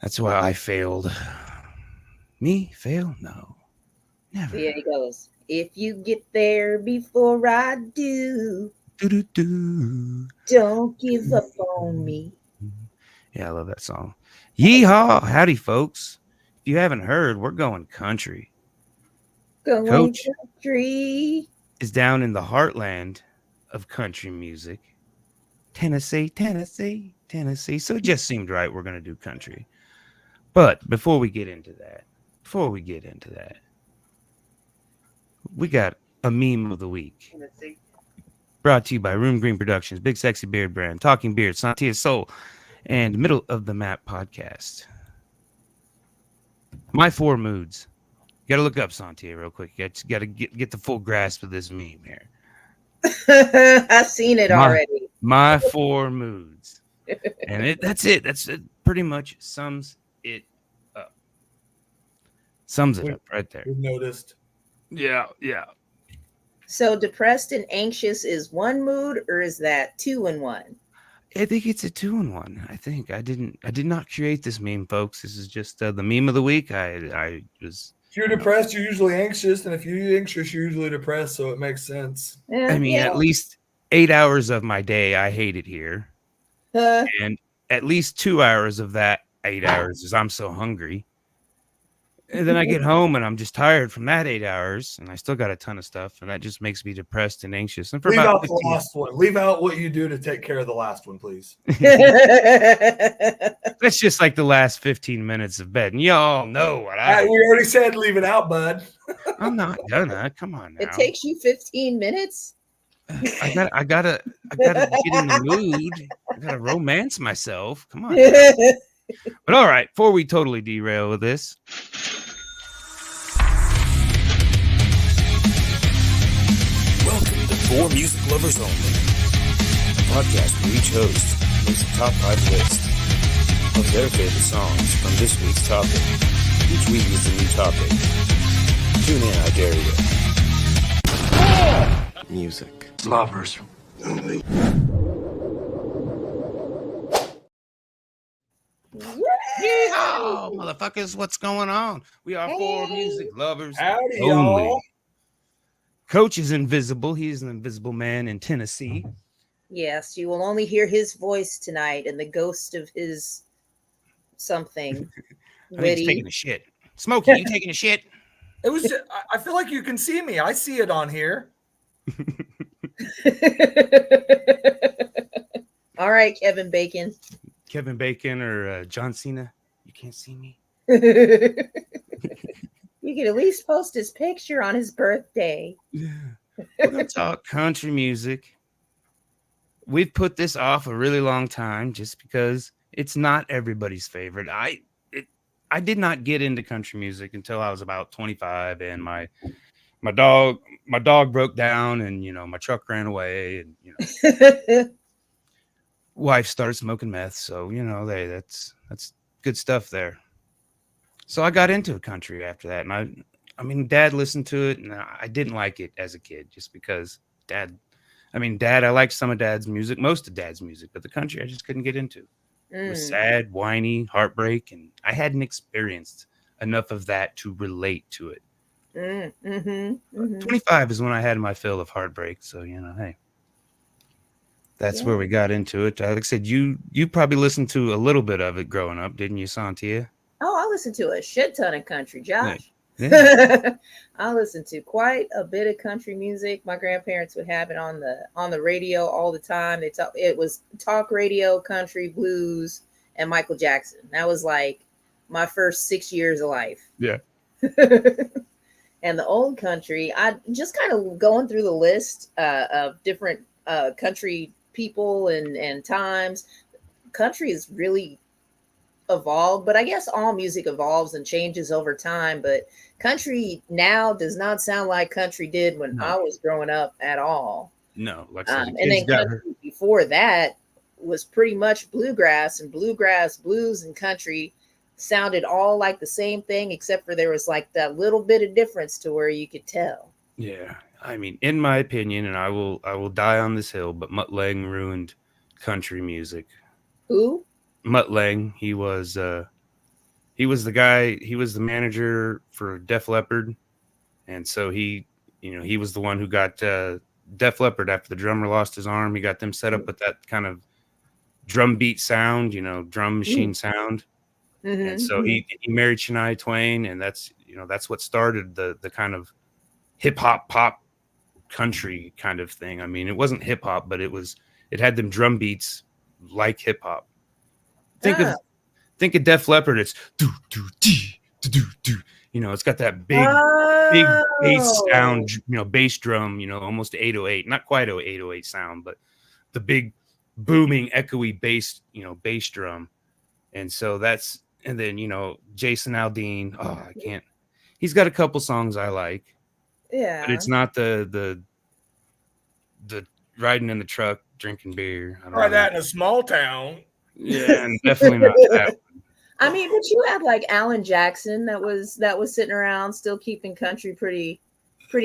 That's why I failed. Me? Fail? No. Never. Here he goes. If you get there before I do, Do-do-do. don't give up on me. Yeah, I love that song. Yee-Haw. Howdy, folks. If you haven't heard, we're going country. Going Coach country. is down in the heartland of country music. Tennessee, Tennessee, Tennessee. So it just seemed right we're going to do country. But before we get into that, we got a meme of the week. Brought to you by Room Green Productions, Big Sexy Beard Brand, Talking Beard, Sontia Soul, and Middle of the Map Podcast. My four moods. You got to look up Sontia real quick. You got to get the full grasp of this meme here. I've seen it already. My four moods. And that's it. That's it. Pretty much sums it up. Sums it up right there. We've noticed. Yeah. So depressed and anxious is one mood, or is that 2 in 1? I think it's a 2-in-1. I think I did not create this meme, folks. This is just the meme of the week. I was. If you're depressed, you're usually anxious, and if you're anxious, you're usually depressed. So it makes sense. I mean, at least 8 hours of my day, I hate it here, and at least 2 hours of that 8 hours is I'm so hungry. And then I get home and I'm just tired from that 8 hours, and I still got a ton of stuff, and that just makes me depressed and anxious. And for Leave about out the last one. Leave out what you do to take care of the last one, please. That's just like the last 15 minutes of bed, and y'all know what We already said leave it out, bud. I'm not gonna. Come on now. It takes you 15 minutes. I gotta get in the mood. I gotta romance myself. Come on. But all right, before we totally derail with this. Welcome to For Music Lovers Only, a podcast where each host makes a top 5 list of their favorite songs from this week's topic. Each week is a new topic. Tune in, I dare you. Music Lovers Only. Yee-Haw, motherfuckers, what's going on? We are For Music Lovers Howdy, Only. y'all. Coach is invisible. He's an invisible man in Tennessee. Yes, you will only hear his voice tonight and the ghost of his something. I think he's taking a shit. Smokey, you taking a shit? It was. I feel like you can see me. I see it on here. All right, Kevin Bacon. Kevin Bacon or John Cena? You can't see me. You could at least post his picture on his birthday. Yeah. We're going to talk country music. We've put this off a really long time just because it's not everybody's favorite. I did not get into country music until I was about 25, and my dog broke down, and my truck ran away, and wife started smoking meth, so that's good stuff there. So I got into country after that, and I mean, Dad listened to it, and I didn't like it as a kid just because Dad, I liked some of Dad's music, most of Dad's music, but the country I just couldn't get into. It was sad, whiny, heartbreak, and I hadn't experienced enough of that to relate to it. 25 is when I had my fill of heartbreak, so hey, that's where we got into it. Like I said, you probably listened to a little bit of it growing up, didn't you, Sontia? Oh, I listened to a shit ton of country, Josh. Yeah. I listened to quite a bit of country music. My grandparents would have it on the radio all the time. It was talk radio, country, blues, and Michael Jackson. That was like my first 6 years of life. Yeah. And the old country, I just kind of going through the list of different country people and times. Country is really evolved, but I guess all music evolves and changes over time, but country now does not sound like country did when I was growing up at all. No, like and then country before that was pretty much bluegrass, and bluegrass, blues, and country sounded all like the same thing, except for there was like that little bit of difference to where you could tell. Yeah, I mean, in my opinion, and I will die on this hill, but Mutt Lange ruined country music. Who? Mutt Lange. He was he was the guy. He was the manager for Def Leppard, and so he was the one who got Def Leppard after the drummer lost his arm. He got them set up with that kind of drum beat sound, drum machine sound. And so he married Shania Twain, and that's what started the kind of hip hop pop country kind of thing. I mean, it wasn't hip hop, but it had them drum beats like hip hop. Think of Def Leppard. It's do do dee do do do. It's got that big bass sound, bass drum, almost 808, not quite 808 sound, but the big booming echoey bass drum. And so and then Jason Aldean. Oh, I can't. He's got a couple songs I like. Yeah, but it's not the riding in the truck drinking beer. I don't know. That in a small town. Yeah, and definitely not that. I mean, but you had like Alan Jackson that was sitting around still keeping country pretty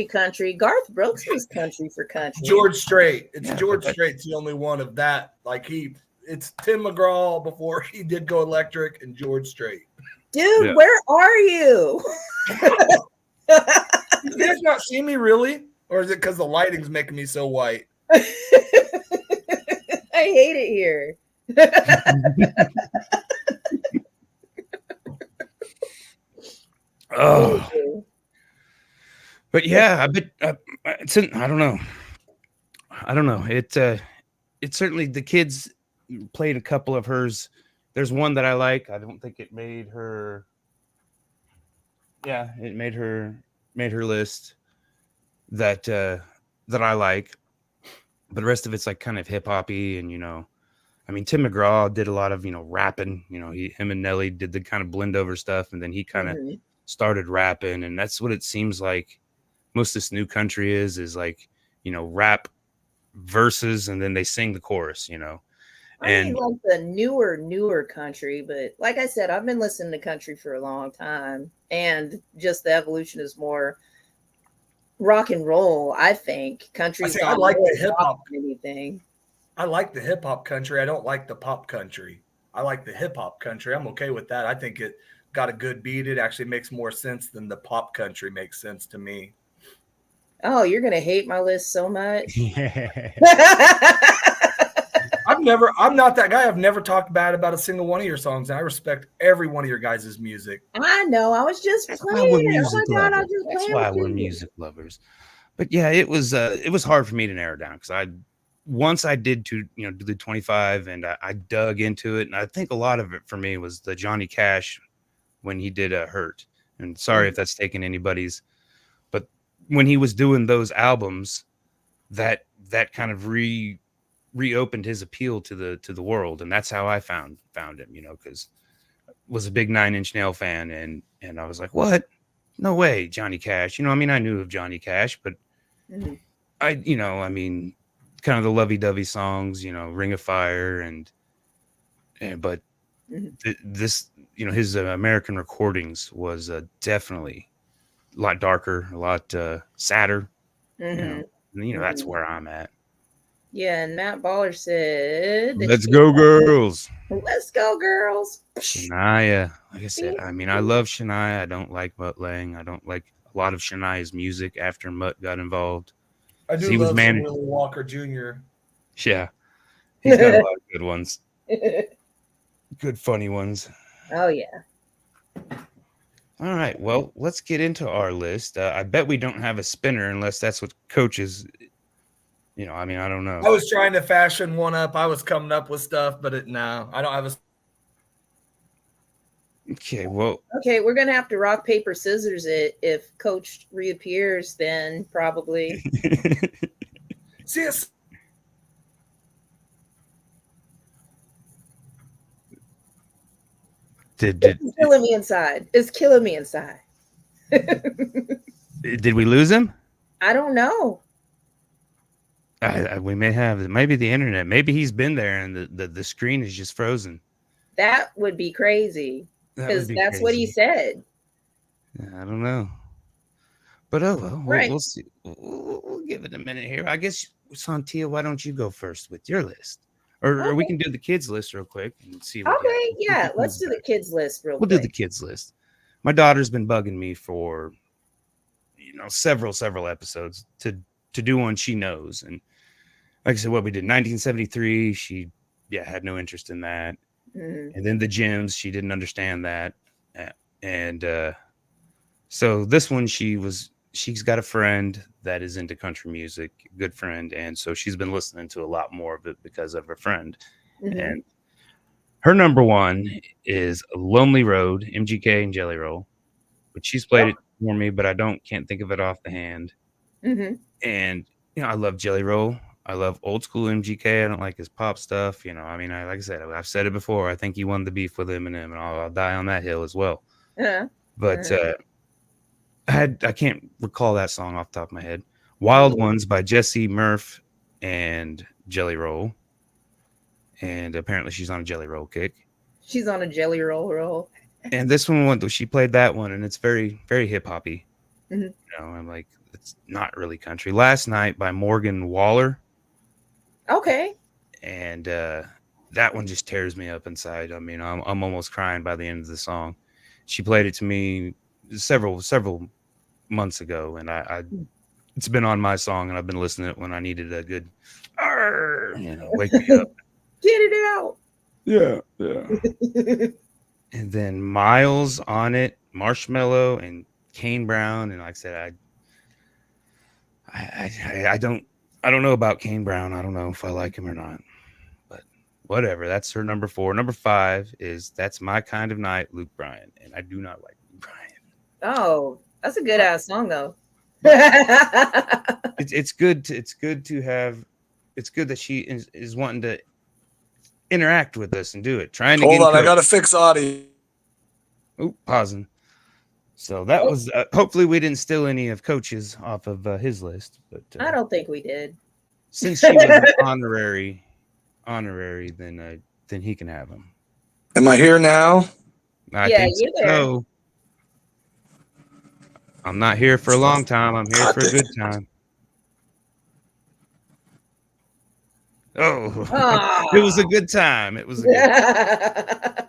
country. Garth Brooks was country for country. George Strait. George Strait's the only one of that. Like it's Tim McGraw before he did go electric, and George Strait. Dude, where are you? You guys not see me really? Or is it because the lighting's making me so white? I hate it here. Oh, but yeah, I don't know. It certainly, the kids played a couple of hers. There's one that I like. I don't think it made her. Yeah, it made her list that I like, but the rest of it's like kind of hip hoppy, and I mean, Tim McGraw did a lot of rapping. Him and Nelly did the kind of blend over stuff, and then he kind of started rapping, and that's what it seems like most of this new country is like, rap verses, and then they sing the chorus, I mean, like the newer country, but like I said, I've been listening to country for a long time, and just the evolution is more rock and roll. I think country's I like the hip hop. Anything. I like the hip hop country. I don't like the pop country. I like the hip hop country. I'm okay with that. I think it got a good beat. It actually makes more sense than the pop country makes sense to me. Oh, you're gonna hate my list so much. I'm not that guy. I've never talked bad about a single one of your songs, and I respect every one of your guys' music. I know. I was just playing. Oh my God, That's why we're music lovers. But yeah, it was hard for me to narrow down, because once I did do the 25, and I dug into it, and I think a lot of it for me was the Johnny Cash when he did Hurt. And sorry if that's taken anybody's, but when he was doing those albums, that kind of reopened his appeal to the world, and that's how I found him, because I was a big 9 Inch Nail fan, and I was like, what? No way, Johnny Cash. I mean, I knew of Johnny Cash, but I mean, kind of the lovey-dovey songs, Ring of Fire, but this, his American recordings was definitely a lot darker, a lot sadder. That's where I'm at. Yeah, and Matt Baller said, "Let's go, girls! Let's go, girls!" Shania, like I said, I mean, I love Shania. I don't like Mutt Lange. I don't like a lot of Shania's music after Mutt got involved. I do love Willie Walker Jr. Yeah, he's got a lot of good ones, good funny ones. Oh yeah. All right, well, let's get into our list. I bet we don't have a spinner unless that's what coaches. I mean, I don't know. I was trying to fashion one up. I was coming up with stuff, but no, I don't have a. Okay, well. Okay, we're gonna have to rock paper scissors it. If Coach reappears, then probably. See us. It's killing me inside. It's killing me inside. Did we lose him? I don't know. We may have. It might be the internet. Maybe he's been there and the screen is just frozen. That would be crazy, because that's what he said. I don't know. But Right. We'll see. We'll give it a minute here. I guess, Sontia, why don't you go first with your list? Or we can do the kids list real quick and see. Okay, yeah, let's do the kids list real quick. We'll do the kids list. My daughter's been bugging me for several episodes to do one she knows. And like I said, what we did 1973, she had no interest in that. And then the Gems, she didn't understand that. And so this one, she's got a friend that is into country music, good friend, and so she's been listening to a lot more of it because of her friend. And her number one is Lonely Road, MGK and Jelly Roll, but she's played it for me, but I can't think of it off the hand. And I love Jelly Roll. I love old school MGK. I don't like his pop stuff. Like I said, I've said it before. I think he won the beef with Eminem, and I'll die on that hill as well. But I can't recall that song off the top of my head. Wild Ones by Jesse Murph and Jelly Roll. And apparently she's on a Jelly Roll kick. She's on a Jelly Roll. And this one, she played that one, and it's very, very hip-hoppy. I'm like, it's not really country. Last Night by Morgan Waller. Okay. And that one just tears me up inside. I'm almost crying by the end of the song. She played it to me several months ago, and I it's been on my song, and I've been listening to it when I needed a good wake me up. Get it out. Yeah. And then Miles on it, Marshmello and Kane Brown, and like I said, I don't know about Kane Brown. I don't know if I like him or not, but whatever. That's her number 4. Number 5 is That's My Kind of Night, Luke Bryan, and I do not like Luke Bryan. Oh, that's a good ass song though. It's good that she is wanting to interact with us and do it. Hold on, I gotta fix audio. Oop, pausing. So that was hopefully we didn't steal any of Coach's off of his list, but I don't think we did. Since she was honorary, then he can have them. Am I here now? I think you're there. so. I'm not here for a long time. I'm here for a good time. Oh, it was a good time. It was a good time.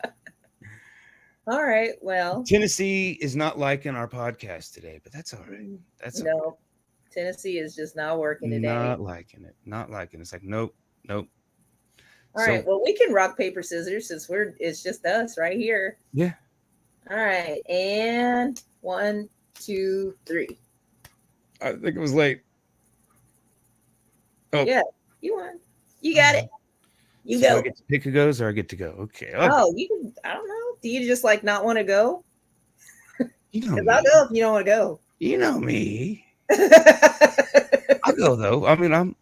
All right. Well, Tennessee is not liking our podcast today, but that's all right. No. Tennessee is just not working today. Not liking it. It's like nope. All right. Well, we can rock, paper, scissors since it's just us right here. Yeah. All right. And 1, 2, 3. I think it was late. Oh. Yeah. You won. You got it. You so go. I get to pick who goes or I get to go. Okay. Oh, you can. I don't know. Do you just like not want to go? You know me. I'll go if you don't want to go. You know me. I'll go though.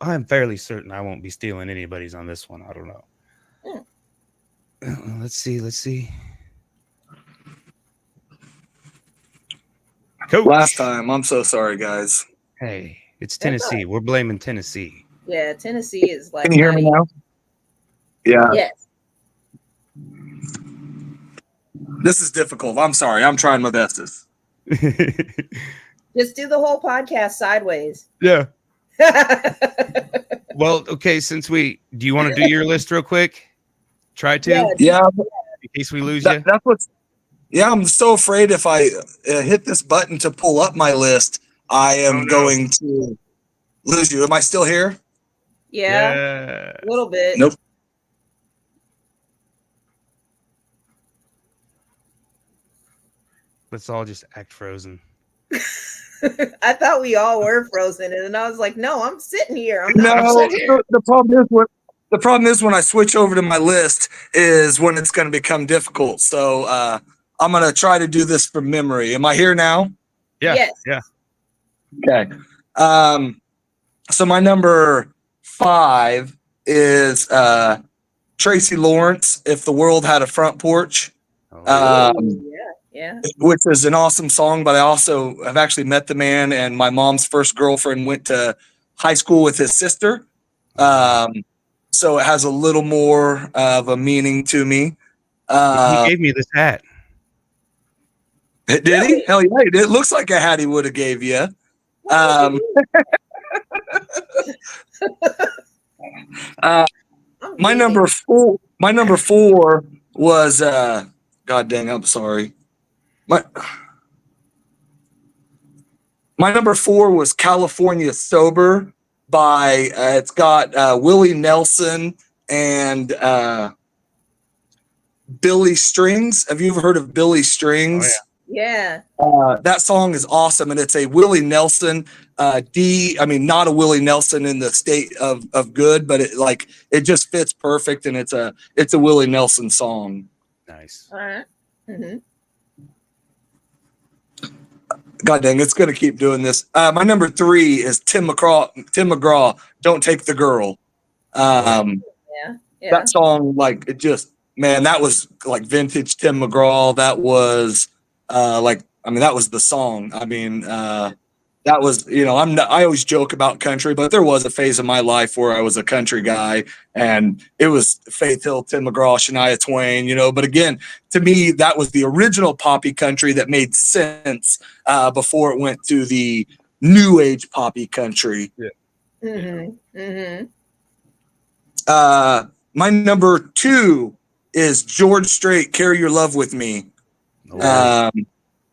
I'm fairly certain I won't be stealing anybody's on this one. I don't know. Let's see. Coach. Last time. I'm so sorry, guys. Hey, it's Tennessee. Right. We're blaming Tennessee. Yeah, Tennessee is like. Can you hear me now? Yeah. Yes. This is difficult. I'm sorry. I'm trying my bestest. Just do the whole podcast sideways. Yeah. Well, okay. Do you want to do your list real quick? Try to. Yeah. In case we lose you. That's what's. Yeah, I'm so afraid if I hit this button to pull up my list, I am going to lose you. Am I still here? Yeah. A little bit. Nope. Let's all just act frozen. I thought we all were frozen, and then I was like, "No, I'm sitting here." The problem is when I switch over to my list is when it's going to become difficult. So I'm going to try to do this from memory. Am I here now? Yeah. Yes. Yeah. Okay. So my number 5 is Tracy Lawrence. If the World Had a Front Porch. Yeah. Which is an awesome song, but I also have actually met the man, and my mom's first girlfriend went to high school with his sister. So it has a little more of a meaning to me. He gave me this hat. Did he? Hell yeah, it looks like a hat he would have gave you. My number four was God dang, I'm sorry. My number four was California Sober by it's got Willie Nelson and Billie Strings. Have you ever heard of Billie Strings? Oh, Yeah. That song is awesome, and it's a Willie Nelson not a Willie Nelson in the state of good, but it just fits perfect, and it's a Willie Nelson song. Nice. All right. Mm-hmm. God dang, it's gonna keep doing this. My number three is Tim McGraw, Don't Take the Girl. Yeah. That song, that was like vintage Tim McGraw. That was that was the song. I mean, that was, I always joke about country, but there was a phase of my life where I was a country guy, and it was Faith Hill, Tim McGraw, Shania Twain, but again, to me, that was the original poppy country that made sense before it went to the new age poppy country. Yeah. Mm-hmm. Mm-hmm. My number two is George Strait, Carry Your Love With Me.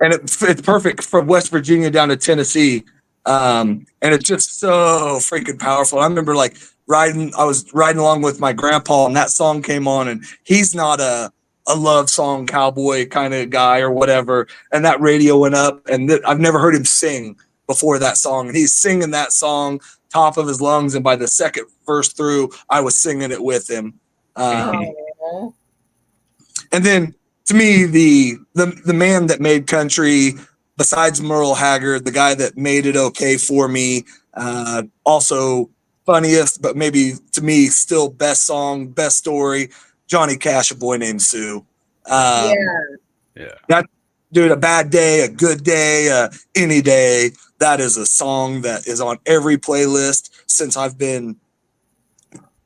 And it's perfect from West Virginia down to Tennessee. And it's just so freaking powerful. I remember I was riding along with my grandpa, and that song came on, and he's not a love song cowboy kind of guy or whatever. And that radio went up, and I've never heard him sing before that song. And he's singing that song top of his lungs. And by the second verse through, I was singing it with him. And then, to me, the man that made country, besides Merle Haggard, the guy that made it okay for me, also funniest, but maybe to me still best song, best story, Johnny Cash, A Boy Named Sue. Yeah. That dude, A Bad Day, A Good Day, Any Day. That is a song that is on every playlist since I've been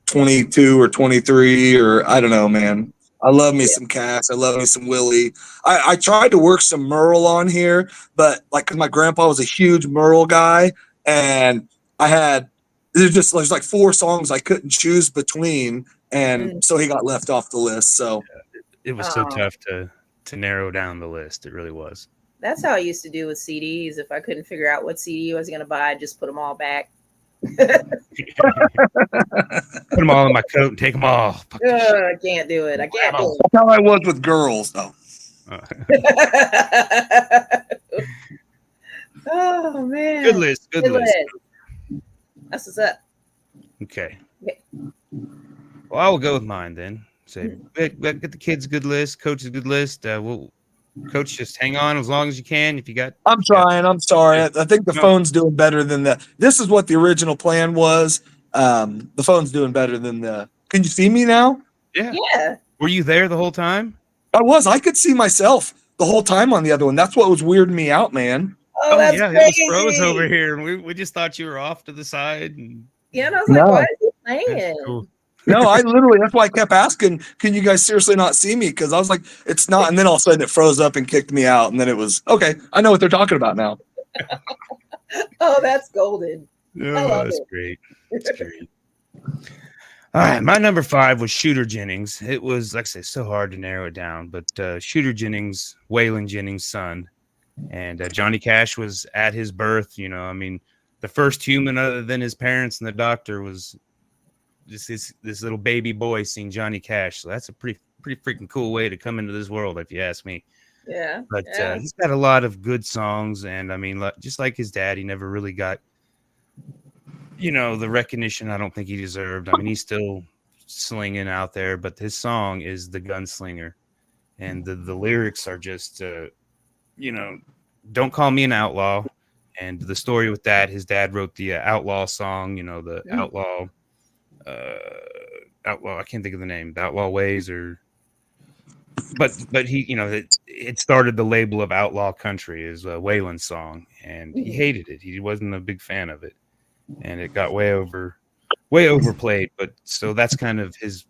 22 or 23, or I don't know, man. I love me some Cash. I love me some Willie. I tried to work some Merle on here, but cause my grandpa was a huge Merle guy, and there's like four songs I couldn't choose between, and so he got left off the list. So it was so tough to narrow down the list. It really was. That's how I used to do with CDs. If I couldn't figure out what CD I was going to buy, I'd just put them all back. Put them all in my coat and take them all. I can't do it. I can't do it. That's how I was with girls, though. Oh man, Good list. That's what's up. Okay. Well, I will go with mine then. Say, get the kids a good list, coach's a good list. Coach, just hang on as long as you can. If you got, I'm trying. I'm sorry. I think the phone's doing better than the. This is what the original plan was. The phone's doing better than the. Can you see me now? Yeah. Yeah. Were you there the whole time? I was. I could see myself the whole time on the other one. That's what was weirding me out, man. Oh, that's yeah, crazy. it was froze over here, and we just thought you were off to the side. And yeah, and I was like, what is he saying? Cool. No, I literally, that's why I kept asking, can you guys seriously not see me? Because I was like, it's not. And then all of a sudden it froze up and kicked me out. And then it was, okay, I know what they're talking about now. Oh, that's golden. Oh, that's great. That's great. All right, my number 5 was Shooter Jennings. It was, like I said, so hard to narrow it down. But Shooter Jennings, Waylon Jennings' son. And Johnny Cash was at his birth. The first human other than his parents and the doctor was just this little baby boy seeing Johnny Cash. So that's a pretty freaking cool way to come into this world, if you ask me. Yeah. But he's got a lot of good songs, and just like his dad, he never really got the recognition I don't think he deserved. He's still slinging out there, but his song is The Gunslinger, and the lyrics are just don't call me an outlaw. And the story with that, his dad wrote the outlaw song, the outlaw I can't think of the name, the Outlaw Ways, but he it started the label of outlaw country is Waylon's song, and he hated it. He wasn't a big fan of it, and it got way overplayed. But so that's kind of his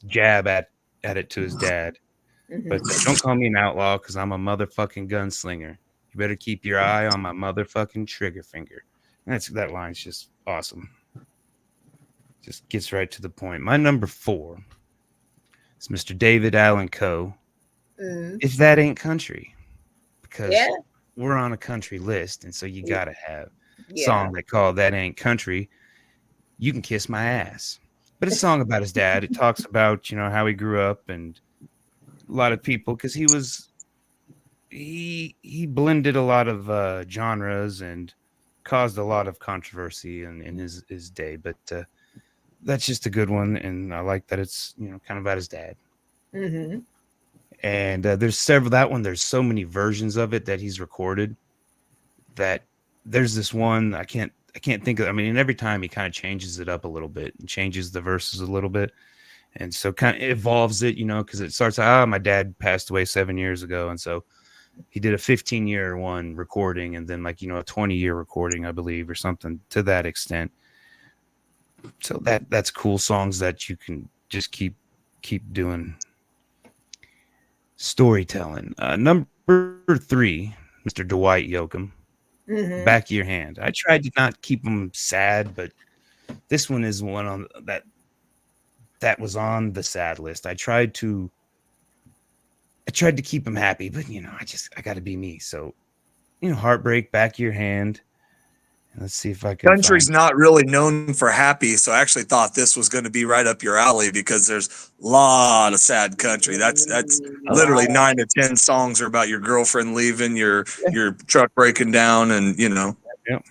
jab at it to his dad. But don't call me an outlaw because I'm a motherfucking gunslinger. You better keep your eye on my motherfucking trigger finger. That line's just awesome. Just gets right to the point. My number 4 is Mr. David Allan Coe. If That Ain't Country, because we're on a country list, and so you gotta have a song that called That Ain't Country. You Can Kiss My Ass. But it's a song about his dad. It talks about, how he grew up and a lot of people, because he blended a lot of genres and caused a lot of controversy in his day. But that's just a good one, and I like that it's kind of about his dad. Mm-hmm. And there's so many versions of it that he's recorded, that there's this one I can't think of. I mean, and every time he kind of changes it up a little bit and changes the verses a little bit, and so kind of evolves it, because it starts out, my dad passed away 7 years ago, and so he did a 15-year one recording, and then a 20-year recording, I believe, or something to that extent. So that's cool songs that you can just keep doing. Storytelling. Number 3, Mr. Dwight Yokum. Back of Your Hand. I tried to not keep them sad, but this one is one on that was on the sad list. I tried to keep him happy, but I got to be me. So, Heartbreak, Back of Your Hand. Let's see if I can. Country's not really known for happy, so I actually thought this was going to be right up your alley because there's a lot of sad country. That's literally 9 to 10 songs are about your girlfriend leaving, your truck breaking down, and Yep.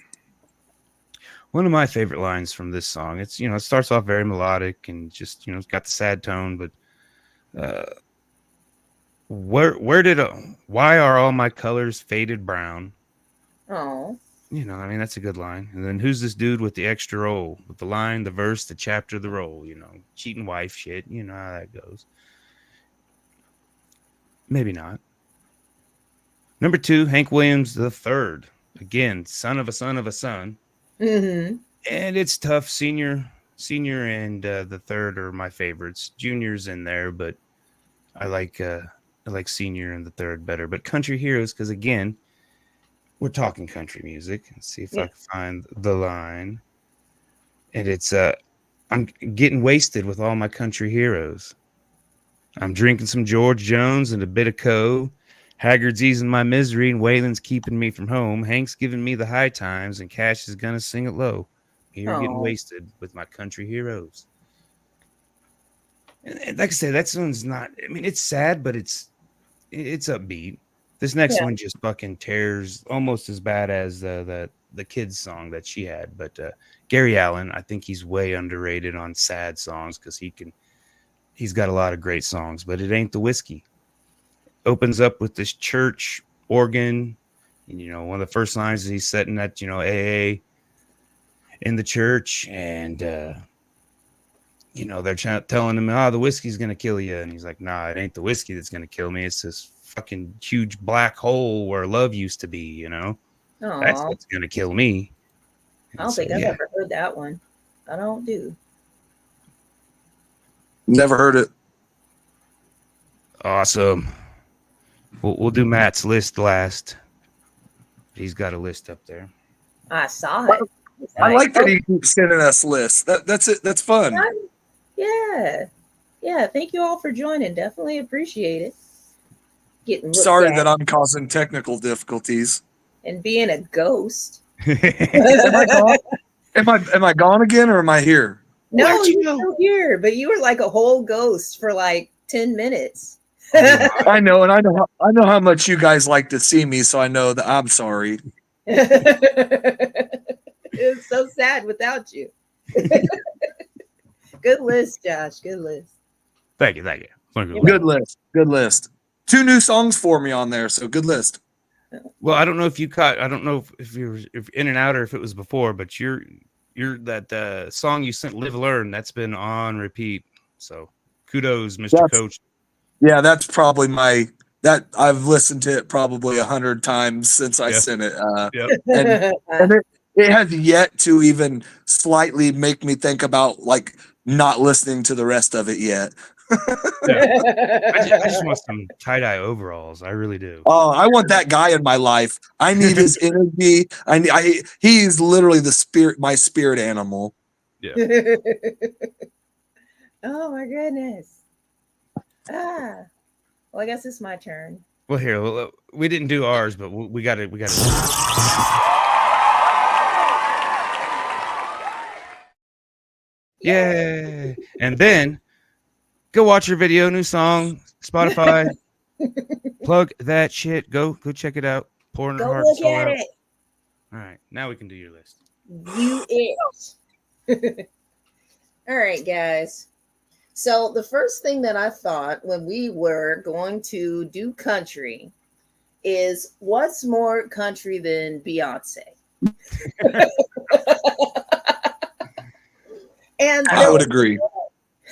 One of my favorite lines from this song. It's it starts off very melodic and just it's got the sad tone, but why are all my colors faded brown? Oh. That's a good line. And then who's this dude with the extra roll? With the line, the verse, the chapter, the roll, cheating wife shit. You know how that goes. Maybe not. Number 2, Hank Williams III. Again, son of a son of a son. Mm-hmm. And it's tough. Senior and the third are my favorites. Junior's in there, but I like Senior and the third better. But Country Heroes, because again, we're talking country music. Let's see if I can find the line. And it's I'm getting wasted with all my country heroes. I'm drinking some George Jones and a bit of Coe. Haggard's easing my misery and Waylon's keeping me from home. Hank's giving me the high times and Cash is gonna sing it low. Here getting wasted with my country heroes. And like I said, that one's not. I mean, it's sad, but it's upbeat. This next one just fucking tears, almost as bad as the kids song that she had. But Gary Allan, I think he's way underrated on sad songs because he's got a lot of great songs. But It Ain't the Whiskey. Opens up with this church organ, and one of the first lines is he's setting that AA in the church, and they're telling him, the whiskey's gonna kill you, and he's like, nah, it ain't the whiskey that's gonna kill me. It's this fucking huge black hole where love used to be. That's what's gonna kill me. And I don't think I've ever heard that one. I don't do. Never heard it. Awesome. We'll do Matt's list last. He's got a list up there. I saw it. I like that he keeps sending us lists. That's it. That's fun. Yeah. Thank you all for joining. Definitely appreciate it. Sorry that I'm causing technical difficulties. And being a ghost. Am I gone? Am I gone again, or am I here? No, you're still here, but you were like a whole ghost for like 10 minutes. I know, and I know how much you guys like to see me, so I know that I'm sorry. It's so sad without you. Good list, Josh. Good list. Thank you. Good list. 2 new songs for me on there, so good list. Well, I don't know if you caught. I don't know if you're in and out or if it was before, but you're that song you sent, Live Learn, that's been on repeat. So kudos, Mr. Coach. Yeah, that's probably that I've listened to it probably 100 times since I sent it. And it has yet to even slightly make me think about like not listening to the rest of it yet. I just want some tie-dye overalls. I really do. Oh, I want that guy in my life. I need his energy. He's literally my spirit animal. Yeah. Oh my goodness. Well, I guess it's my turn. Well, here, we didn't do ours, but we got it. We got it. Yeah. And then go watch your video, new song, Spotify. Plug that shit. Go check it out. Pouring her Go heart look soul at out. it. All right, now we can do your list. View it. All right, guys. So the first thing that I thought when we were going to do country is, what's more country than Beyonce? And I would agree.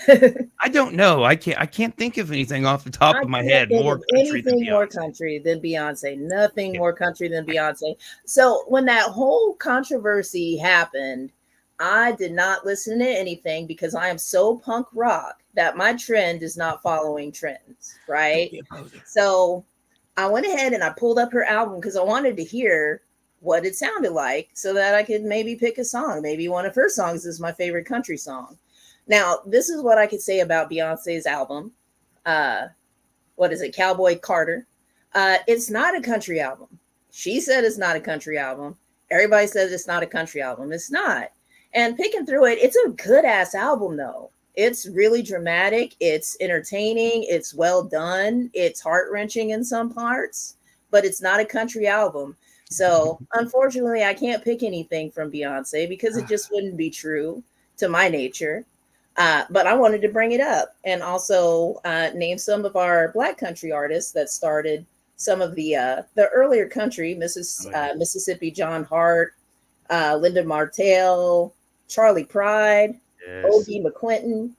I don't know. I can't think of anything off the top of my head more country than anything more Beyonce. country than Beyonce. Nothing more country than Beyonce. So when that whole controversy happened, I did not listen to anything because I am so punk rock that my trend is not following trends, right? So I went ahead and I pulled up her album because I wanted to hear what it sounded like so that I could maybe pick a song. Maybe one of her songs is my favorite country song. Now, this is what I could say about Beyonce's album. What is it? Cowboy Carter. It's not a country album. She said it's not a country album. Everybody says it's not a country album. It's not. And picking through it, it's a good ass album though. It's really dramatic. It's entertaining. It's well done. It's heart-wrenching in some parts, but it's not a country album. So unfortunately, I can't pick anything from Beyonce because it just wouldn't be true to my nature. But I wanted to bring it up and also name some of our Black country artists that started some of the earlier country, Mississippi John Hart, Linda Martell, Charlie Pride, O.D. McQuinton,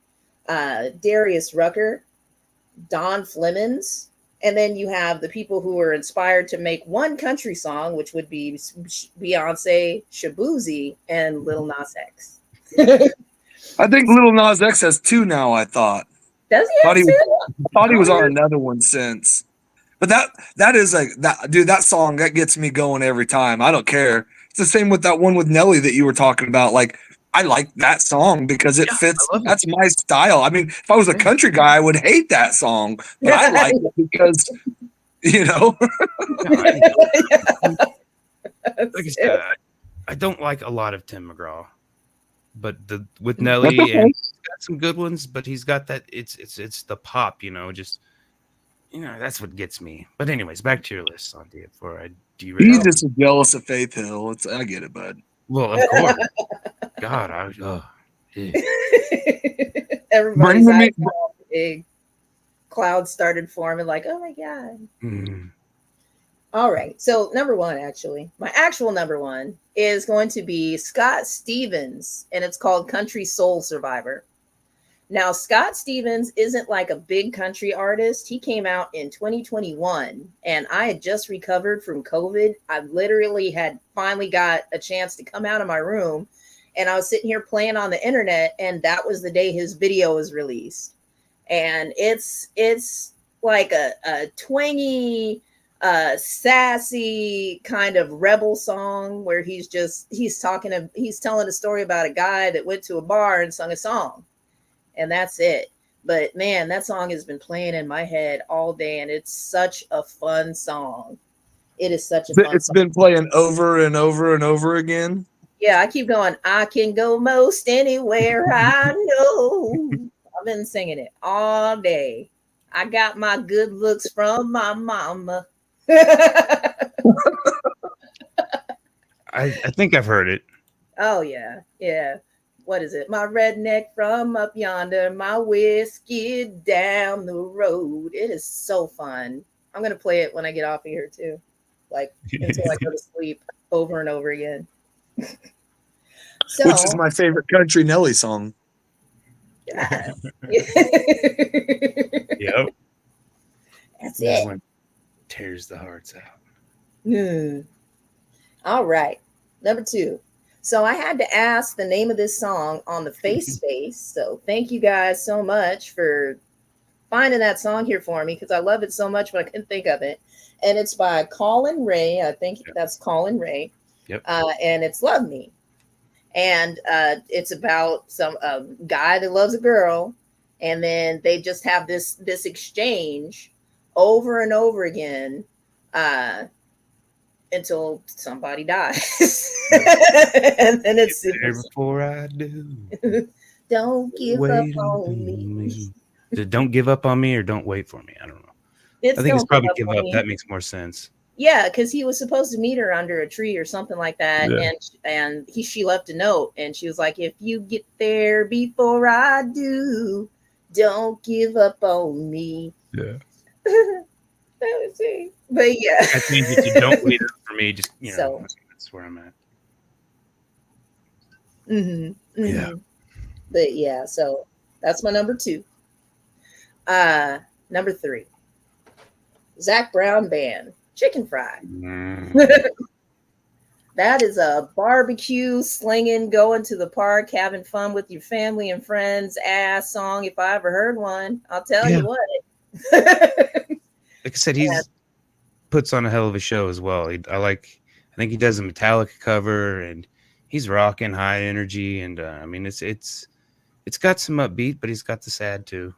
Darius Rucker, Don Flemons. And then you have the people who were inspired to make one country song, which would be Beyonce, Shaboozey, and Lil Nas X. I think Lil Nas X has two now, I thought. Does he have two? Thought he was on another one since. But that is like that, dude, that song that gets me going every time. I don't care. It's the same with that one with Nelly that you were talking about. Like, I like that song because it fits. That's my style. I mean, if I was a country guy, I would hate that song, but I like it because, you know. Like I said, I don't like a lot of Tim McGraw, but with Nelly, and he's got some good ones, but he's got that. It's the pop, you know, just. You know, that's what gets me. But anyways, back to your list, Sontia, before I derail. He's just jealous of Faith Hill. I get it, bud. Well, of course. God, yeah. Everybody's eyes all big. Clouds started forming like, oh my God. Mm. All right. So number one, actually, my actual number one is going to be Scott Stevens, and it's called Country Soul Survivor. Now, Scott Stevens isn't like a big country artist. He came out in 2021, and I had just recovered from COVID. I literally had finally got a chance to come out of my room, and I was sitting here playing on the internet, and that was the day his video was released. And it's like a twangy, sassy kind of rebel song where he's telling a story about a guy that went to a bar and sung a song. And that's it. But man, that song has been playing in my head all day, and it's such a fun song. It is such a fun song. It's been playing over and over and over again. Yeah, I keep going. I can go most anywhere I know. I've been singing it all day. I got my good looks from my mama. I think I've heard it. Oh yeah, yeah. What is it? My redneck from up yonder, my whiskey down the road. It is so fun. I'm going to play it when I get off of here too. Like until I go to sleep over and over again. Which is my favorite country Nelly song. Yeah. Yep. That's That it. one tears the hearts out. All right. Number two. So I had to ask the name of this song on the face space. So thank you guys so much for finding that song here for me because I love it so much, but I couldn't think of it. And it's by Collin Raye. I think that's Collin Raye. Yep. And it's Love Me. And it's about some guy that loves a girl, and then they just have this exchange over and over again until somebody dies. And then it's before I do. Don't give up on me. Don't give up on me, or don't wait for me. I don't know. I think it's probably give up. That makes more sense. Yeah, because he was supposed to meet her under a tree or something like that, Yeah. and she left a note, and she was like, "If you get there before I do, don't give up on me." Yeah. That was it. But yeah, I think if you don't wait up for me, just So- that's where I'm at. Yeah. But yeah, so that's my number 2. Number 3, Zac Brown Band, Chicken Fry. That is a barbecue, slinging, going to the park, having fun with your family and friends ass song. If I ever heard one, I'll tell you what. Like I said, he's puts on a hell of a show as well. I think he does a Metallica cover, and he's rocking, high energy, and I mean it's got some upbeat, but he's got the sad too.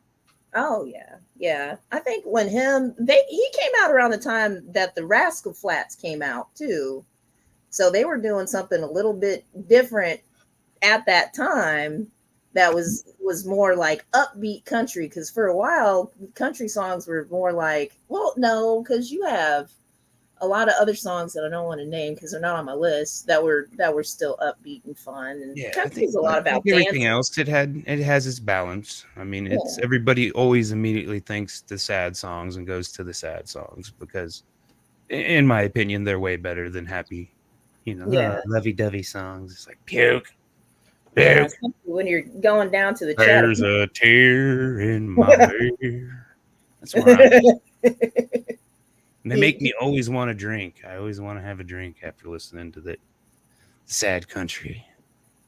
Oh yeah. I think when he came out around the time that the Rascal Flatts came out too, so they were doing something a little bit different at that time. That was more like upbeat country, because for a while country songs were more like, well, no, because you have a lot of other songs that I don't want to name because they're not on my list that were still upbeat and fun. And country's a lot about everything else. It has its balance. I mean, it's everybody always immediately thinks the sad songs and goes to the sad songs because, in my opinion, they're way better than happy, lovey-dovey songs. It's like puke. Yeah, when you're going down to the There's a tear in my ear. That's where I'm at. And they make me always want to drink. I always want to have a drink after listening to the sad country.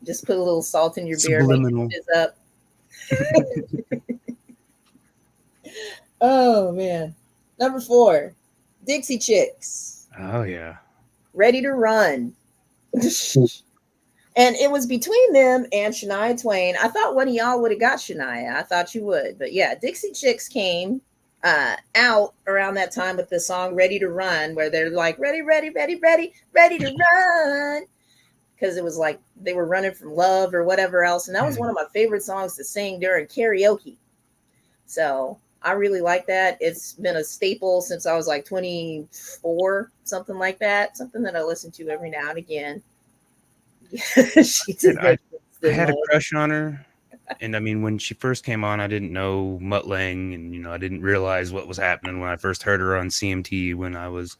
Just put a little salt in your Subliminal. beer, make it fizz up. Oh man. Number 4, Dixie Chicks. Oh yeah. Ready to Run. And it was between them and Shania Twain. I thought one of y'all would have got Shania. I thought you would. But yeah, Dixie Chicks came out around that time with the song Ready to Run, where they're like, ready, ready, ready, ready, ready to run. Because it was like they were running from love or whatever else. And that was one of my favorite songs to sing during karaoke. So I really like that. It's been a staple since I was like 24, something like that. Something that I listen to every now and again. I had a crush on her. And I mean, when she first came on, I didn't know Mutt Lange, and I didn't realize what was happening when I first heard her on CMT when I was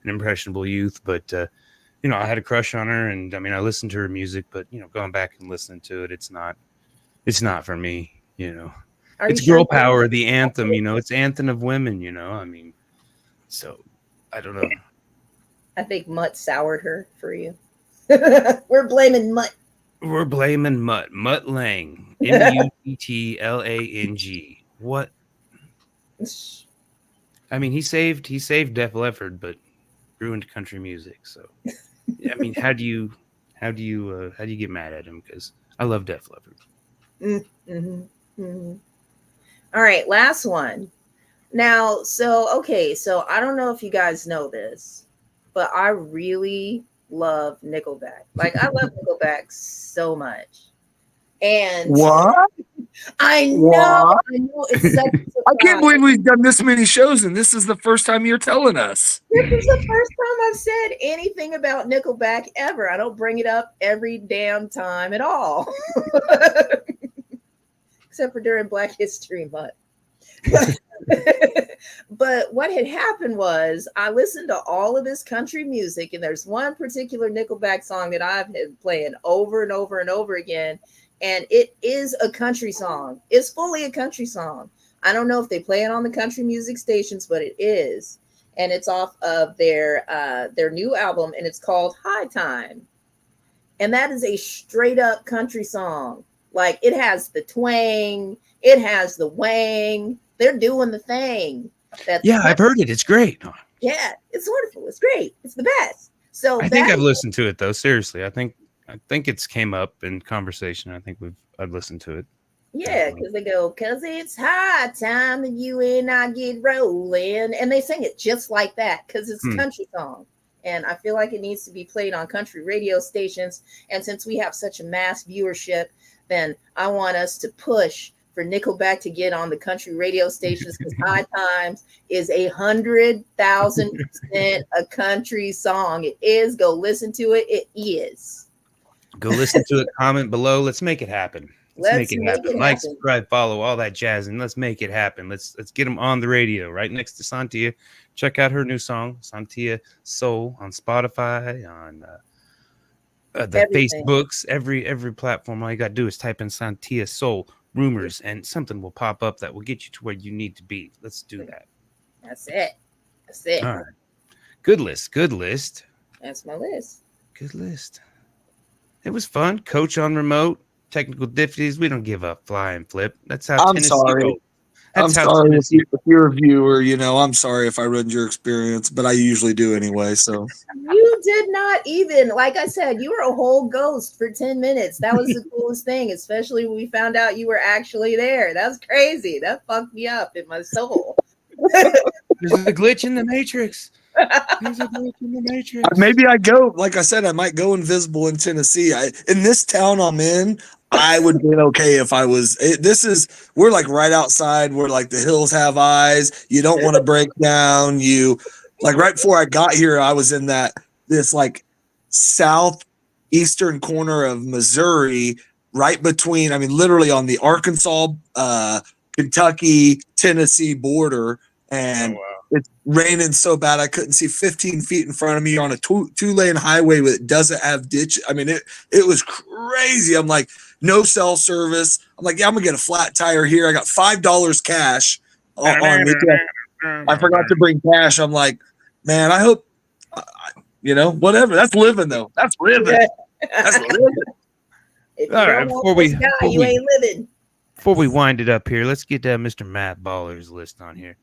an impressionable youth. But I had a crush on her, and I mean, I listened to her music, but going back and listening to it, it's not for me. It's girl power, the anthem. It's anthem of women. I mean, so I don't know. I think Mutt soured her for you. We're blaming Mutt. We're blaming Mutt. Mutt Lange. Muttlang. What? I mean, he saved Def Leppard, but ruined country music. So, I mean, how do you get mad at him? Because I love Def Leppard. All right, last one. Now, so I don't know if you guys know this, but I really love Nickelback. Like, I love Nickelback so much. And what? I know it's such a I can't believe we've done this many shows, and this is the first time you're telling us. This is the first time I've said anything about Nickelback ever. I don't bring it up every damn time at all. Except for during Black History Month. But what had happened was I listened to all of this country music, and there's one particular Nickelback song that I've been playing over and over and over again, and it is a country song. It's fully a country song. I don't know if they play it on the country music stations, but it is, and it's off of their new album, and it's called High Time, and that is a straight up country song. Like, it has the twang, it has the wang. They're doing the thing. I've heard it. It's great. Yeah, it's wonderful. It's great. It's the best. So I think I've listened to it though. Seriously, I think I think it's came up in conversation. I think I've listened to it. Yeah, because they go, because it's high time that you and I get rolling. And they sing it just like that because it's a country song. And I feel like it needs to be played on country radio stations. And since we have such a mass viewership, then I want us to push for Nickelback to get on the country radio stations because High Times is 100,000% a country song. It is. Go listen to it. It is. Go listen to it. Comment below. Let's make it happen. Let's make it happen. Like, subscribe, follow, all that jazz, and let's make it happen. Let's get them on the radio right next to Sontia. Check out her new song, Sontia Soul, on Spotify, on the Facebooks, every platform. All you got to do is type in Sontia Soul Rumors, and something will pop up that will get you to where you need to be. Let's do that. That's it. All right. Good list. That's my list. Good list. It was fun. Coach on remote. Technical difficulties. We don't give up. Fly and flip. That's how Tennessee rolls. I'm sorry if you're a viewer. I'm sorry if I ruined your experience, but I usually do anyway. So you did not even, like I said, you were a whole ghost for 10 minutes. That was the coolest thing, especially when we found out you were actually there. That was crazy. That fucked me up in my soul. There's a glitch in the Matrix. Maybe I go, like I said, I might go invisible in Tennessee. In this town I'm in, I would be okay if I was. We're like right outside where like the hills have eyes. You don't want to break down. You like right before I got here, I was in this like southeastern corner of Missouri, right between, literally on the Arkansas, Kentucky, Tennessee border. And it's raining so bad I couldn't see 15 feet in front of me on a two-lane highway that doesn't have ditch. It was crazy. I'm like, no cell service. I'm like, yeah, I'm gonna get a flat tire here. I got $5 cash on me. I forgot to bring cash. I'm like, man, I hope, whatever. That's living though. That's living. That's living. If you don't want this guy, you ain't living. Before we wind it up here, let's get Mr. Matt Baller's list on here.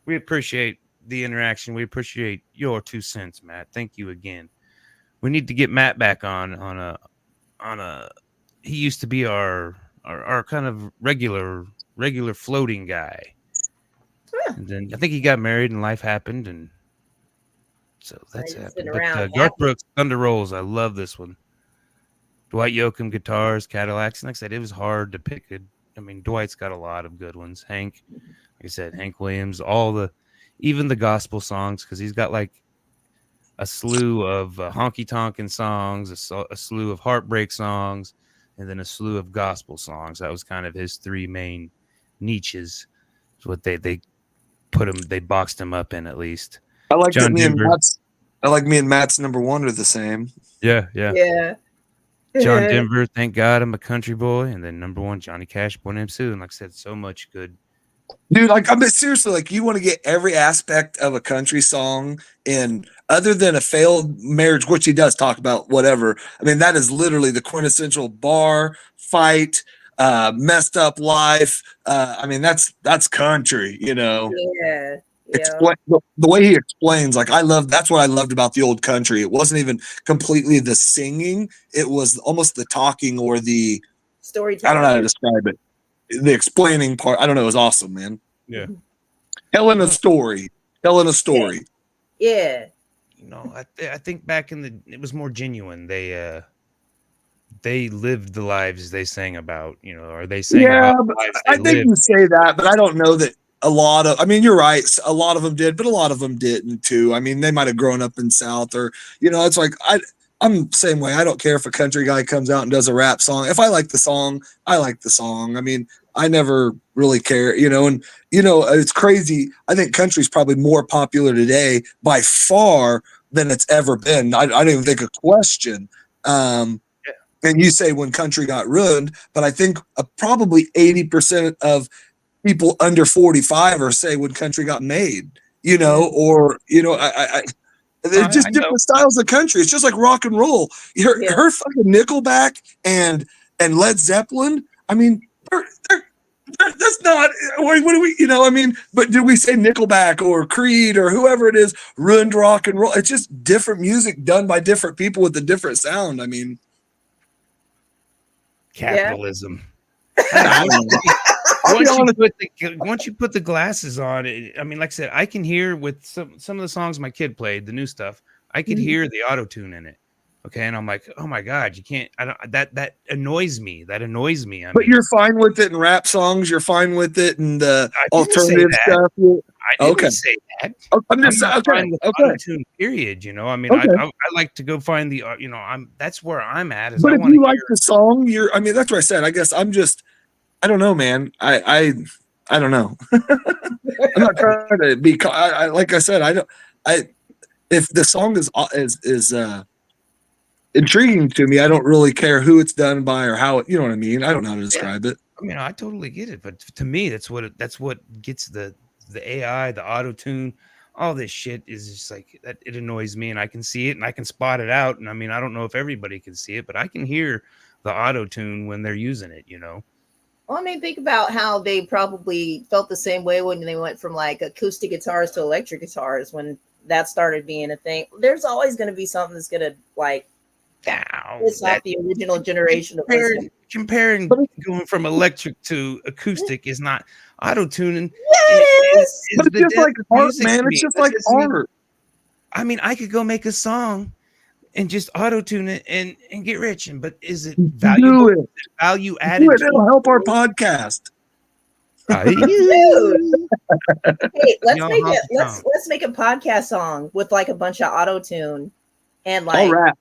We appreciate the interaction. We appreciate your 2 cents, Matt. Thank you again. We need to get Matt back on a. He used to be our kind of regular floating guy. Yeah. And then I think he got married and life happened, and so that's happened. But Garth Brooks, Thunder Rolls. I love this one. Dwight Yoakam guitars, Cadillacs. And like I said, it was hard to pick it. Dwight's got a lot of good ones. Hank. Like I said, Hank Williams, even the gospel songs, because he's got like a slew of honky tonkin' songs, a slew of heartbreak songs, and then a slew of gospel songs. That was kind of his three main niches. Is what they boxed him up in, at least. I like that me and Matt's number one are the same. Yeah. John Denver, Thank God I'm a Country Boy, and then number one, Johnny Cash, Born Him Sue. And like I said, so much good. Dude, seriously, like you want to get every aspect of a country song in, other than a failed marriage, which he does talk about, whatever. That is literally the quintessential bar, fight, messed up life. That's country, Yeah. The way he explains, that's what I loved about the old country. It wasn't even completely the singing. It was almost the talking or the storytelling. I don't know how to describe it. The explaining part, I don't know. It was awesome, man. Yeah. Telling a story. Yeah. I think back it was more genuine. They lived the lives they sang about, or they sang about the lives they I think you say that, but I don't know that a lot of, you're right. A lot of them did, but a lot of them didn't too. They might've grown up in South or, it's like, I'm the same way. I don't care if a country guy comes out and does a rap song. If I like the song, I like the song. I never really care, and it's crazy. I think country's probably more popular today by far than it's ever been. I don't even think a question. And you say when country got ruined, but I think probably 80% of people under 45 or say when country got made, they're just different styles of country. It's just like rock and roll. Her fucking Nickelback and Led Zeppelin. That's not what do we, but did we say Nickelback or Creed or whoever it is ruined rock and roll? It's just different music done by different people with a different sound. Capitalism. I'll be honest. Once you put the glasses on, I mean, like I said, I can hear with some of the songs my kid played, the new stuff. I could hear the auto tune in it. Okay, and I'm like, oh my god, you can't. I don't. That annoys me. That annoys me. But you're fine with it in rap songs. You're fine with it in the alternative stuff. I didn't say that. I'm just not okay. fine with auto-tune, period. You know, I mean, I like to go find the. You know, that's where I'm at. But if you like the song, I mean, that's what I said. I guess I'm just. I don't know, man. I don't know. I'm not trying to be. Like I said, if the song is intriguing to me, I don't really care who it's done by or how it, you know what I mean? I don't know how to describe it. I mean, I totally get it, but to me, that's what gets the AI, the auto tune, all this shit is just like that. It annoys me, and I can see it and I can spot it out. And I mean, I don't know if everybody can see it, but I can hear the auto tune when they're using it, you know? Well, I mean, think about how they probably felt the same way when they went from like acoustic guitars to electric guitars when that started being a thing. There's always going to be something that's going to like piss off the original generation of comparing going from electric to acoustic is not auto tuning. Yes, but it's just like art, man. It's just like art. I mean, I could go make a song and just auto tune it and get rich. But is it valuable? Value added? It'll help our podcast. Hey, let's make a podcast song with like a bunch of auto tune and like. I'll rap.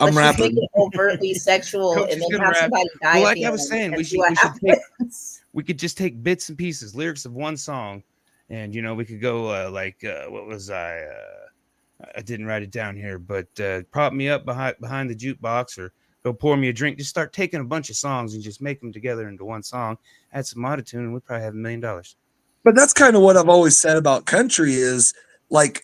I'm Let's rapping. Make it overtly sexual, Coach and then have somebody die. Well, like I was saying, we could just take bits and pieces, lyrics of one song, and you know, we could go what was I didn't write it down here, but prop me up behind the jukebox, or go pour me a drink. Just start taking a bunch of songs and just make them together into one song. Add some auto-tune, and we'd probably have $1 million. But that's kind of what I've always said about country is like.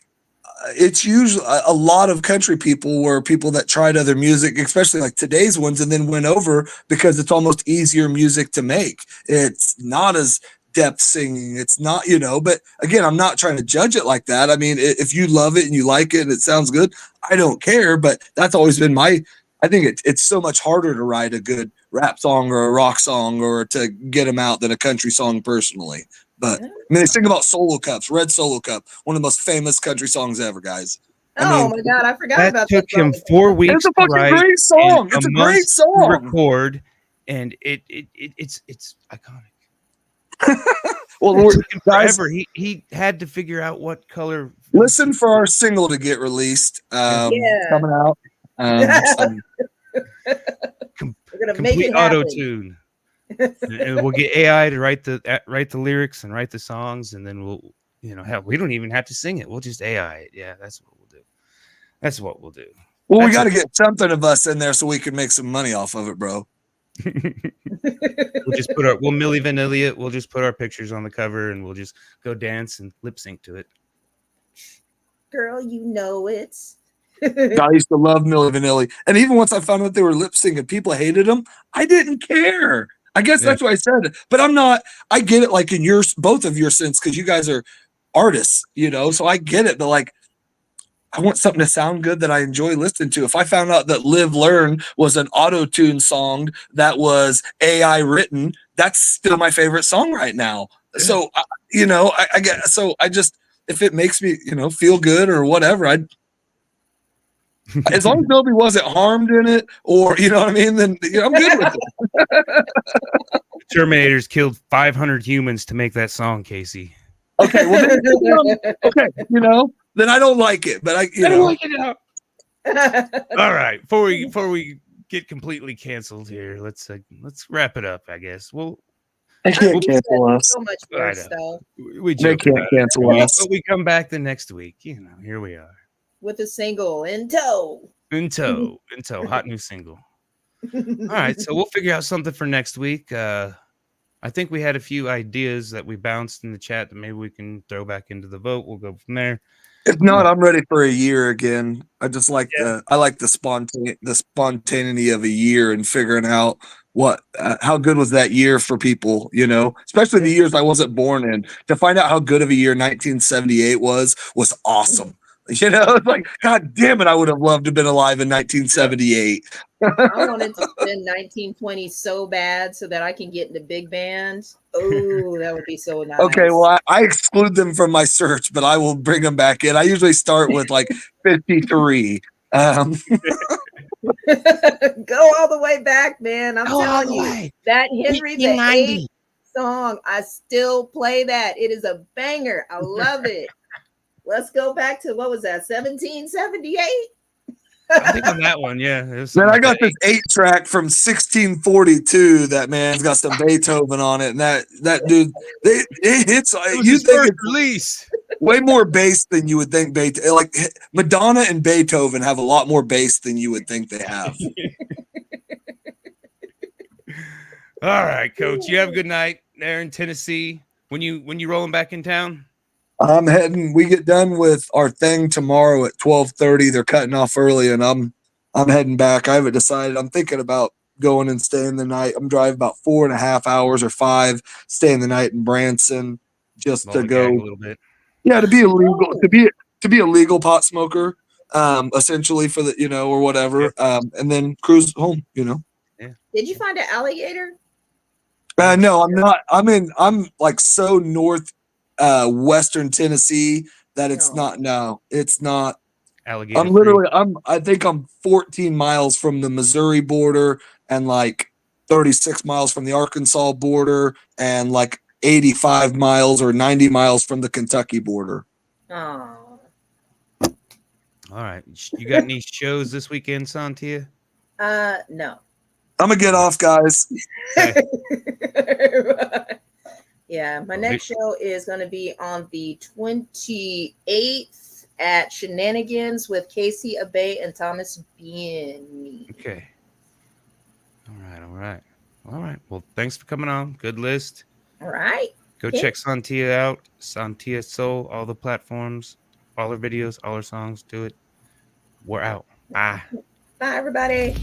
It's usually a lot of country people were people that tried other music, especially like today's ones, and then went over because it's almost easier music to make. It's not as depth singing. It's not, you know, but again, I'm not trying to judge it like that. I mean, if you love it and you like it and it sounds good, I don't care, but that's always been I think it's so much harder to write a good rap song or a rock song or to get them out than a country song personally. But I mean, they sing about solo cups, Red Solo Cup, one of the most famous country songs ever, guys. My God, I forgot about that. Took him 4 weeks. It's a fucking great song. It's a great song. Record, and it's iconic. Well, guys, forever. He had to figure out what color. Listen for our single to get released. Coming out. We're gonna make it auto tune. And we'll get AI to write the lyrics and write the songs, and then we'll, we don't even have to sing it. We'll just AI it. Yeah, that's what we'll do. Well, we got to get something of us in there so we can make some money off of it, bro. We'll just we'll Milli Vanilli it. We'll just put our pictures on the cover, and we'll just go dance and lip sync to it. Girl, you know it. I used to love Milli Vanilli, and even once I found out they were lip syncing, people hated them. I didn't care. I guess that's why I said it. But I'm not. I get it, like in both of your sense, because you guys are artists, so I get it. But like, I want something to sound good that I enjoy listening to. If I found out that Live Learn was an auto-tune song that was AI written, that's still my favorite song right now. Yeah. So, I get. So I just, if it makes me, feel good or whatever, as long as nobody wasn't harmed in it, or you know what I mean, then I'm good with it. Terminators killed 500 humans to make that song, Casey. Okay, well, then I don't like it, but I don't like it out. All right, before we get completely canceled here, let's wrap it up. I guess they can't cancel us. So much worse, though. They can't cancel us. But we come back the next week. Here we are. With a single in tow. Hot new single. All right, so we'll figure out something for next week. I think we had a few ideas that we bounced in the chat that maybe we can throw back into the vote. We'll go from there. If not, I'm ready for a year again. I just like the spontaneity of a year and figuring out how good was that year for people, especially the years I wasn't born in. To find out how good of a year 1978 was awesome. You know, it's like, God damn it, I would have loved to have been alive in 1978. I wanted to spend 1920 so bad so that I can get into big band. Oh, that would be so nice. Okay, well, I exclude them from my search, but I will bring them back in. I usually start with like 53. Go all the way back, man. I'm telling you, that Henry the Eighth song, I still play that. It is a banger. I love it. Let's go back to, what was that, 1778? I think on that one, yeah. Man, I got this 8-track from 1642 that man's got some Beethoven on it, and that dude, it hits. You think it's release way more bass than you would think. Beethoven, like Madonna and Beethoven, have a lot more bass than you would think they have. All right, Coach. You have a good night there in Tennessee. When you rolling back in town? I'm heading. We get done with our thing tomorrow at 12:30. They're cutting off early, and I'm heading back. I haven't decided. I'm thinking about going and staying the night. I'm driving about 4.5 hours or 5, staying the night in Branson just to go a little bit. Yeah, to be illegal, to be a legal pot smoker, essentially for the or whatever, and then cruise home. Yeah. Did you find an alligator? No, I'm not. I'm like so north. Western Tennessee that it's not. No, it's not. Alligator. I think I'm 14 miles from the Missouri border and like 36 miles from the Arkansas border and like 85 miles or 90 miles from the Kentucky border. Oh. All right. You got any shows this weekend, Sontia? No. I'm gonna get off, guys. Okay. Yeah, my next show is going to be on the 28th at Shenanigans with Casey Abbey and Thomas Bean. Okay. All right. Well, thanks for coming on. Good list. All right. Go check Sontia out. Sontia Soul, all the platforms, all her videos, all her songs. Do it. We're out. Bye. Bye, everybody.